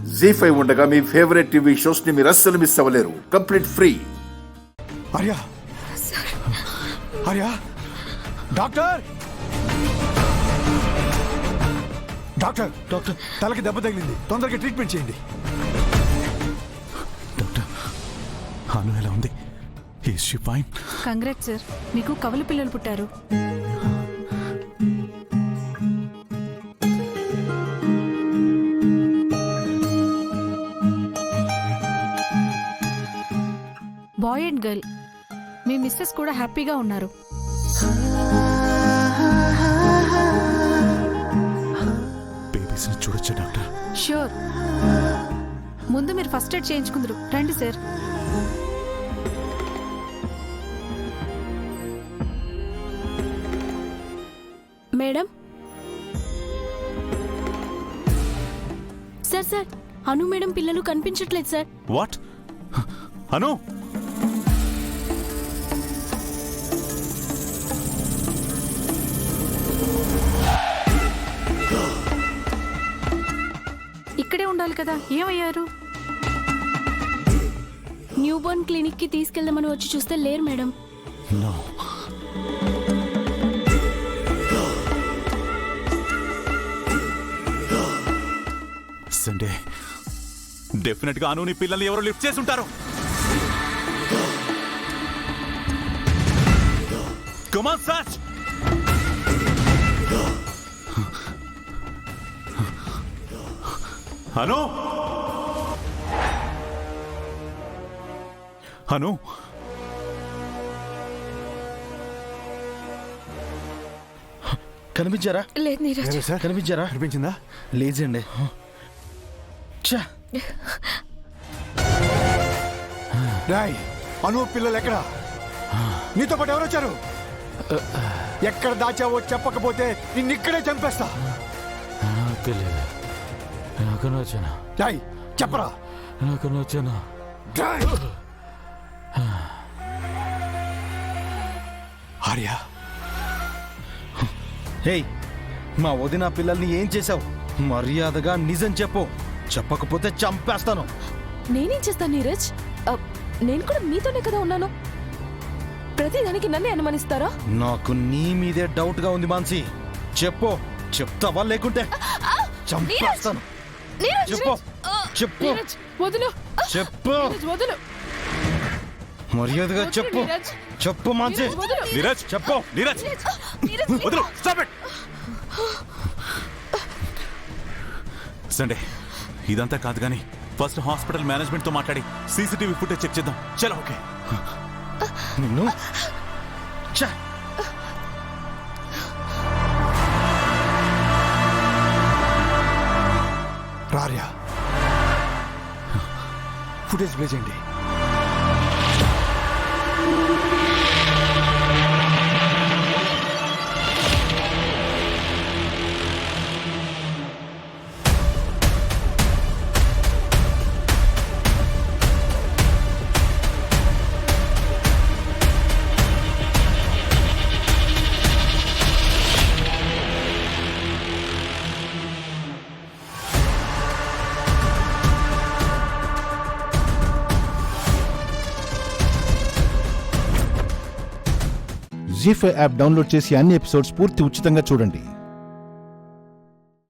జీ5 ఉండగా మీ favourite TV shows ని మీరు అస్సలు మిస్ అవ్వలేరు. Complete free. Arya, Arya, doctor, doctor, doctor, తలకి దెబ్బ తగిలింది, తొందరగా ట్రీట్మెంట్ చేయండి. డాక్టర్, అను ఎలా ఉంది? Is she fine? Congrats sir, మీకు కవల పిల్లలు పుట్టారు. Boy and girl. మీ మిస్సెస్ కూడా హ్యాపీగా ఉన్నారు. బేబీస్ ని చూడొచ్చా డాక్టర్? ష్యూర్. ముందు మీరు ఫస్ట్ ఎయిడ్ చేయించుకుందరు. రండి sir. Madam, sir sir, Anu madam పిల్లలు కనిపించట్లేదు సార్. వాట్? అను, ఇక్కడే ఉండాలి కదా, ఏమయ్యారు? న్యూ బోర్న్ క్లినిక్ కి తీసుకెళ్దామని వచ్చి చూస్తే లేరు మేడం. నో. సండే డెఫినెట్ గా అను నీ పిల్లల్ని ఎవరు లిఫ్ట్ చేసి ఉంటారు. Come on, search! అను, అను, కనిపించారా? లేదు నీరజ్. కనిపించారా? కనిపించిందా? లేదండి. రాయ్, అను పిల్లలు ఎక్కడ? నీతో పాటు ఎవరు వచ్చారు? ఎక్కడ దాచావో చెప్పకపోతే నిన్నిక్కడే చంపేస్తా. తెలియదు. నాకన్నా వచ్చానా? రాయ్, చెప్పరా. నాకన్నా వచ్చానా? ఆర్య, హే, మా వదిన పిల్లల్ని ఏం చేశావు? మర్యాదగా నిజం చెప్పు, చెప్పకపోతే చంపేస్తాను. నేనేం చేస్తాను నీరజ్? నేను కూడా మీతోనే కదా ఉన్నాను. ప్రతిదానికి నన్నే అనుమానిస్తారా? నాకు నీ మీదే డౌట్ గా ఉంది మాన్సి. చెప్పు, చెప్తావా లేకుంటే చంపేస్తాను. చెప్పు, చెప్పు, వదులు, చెప్పు, వదులు. మర్యాదగా చెప్పు, చెప్పు మాన్సి. నీరజ్, చెప్పు. నీరజ్, వదులు, స్టాప్ ఇట్. సండే, ఇదంతా కాదు కానీ ఫస్ట్ హాస్పిటల్ మేనేజ్మెంట్ తో మాట్లాడి సీసీటీవీ ఫుటేజ్ చెక్ చేద్దాం. చలో. ఓకే. నిన్ను రార్యా, ఫుటేజ్ ప్లే చేయండి. జీ5 యాప్ డౌన్లోడ్ చేసి అన్ని ఎపిసోడ్స్ పూర్తి ఉచితంగా చూడండి.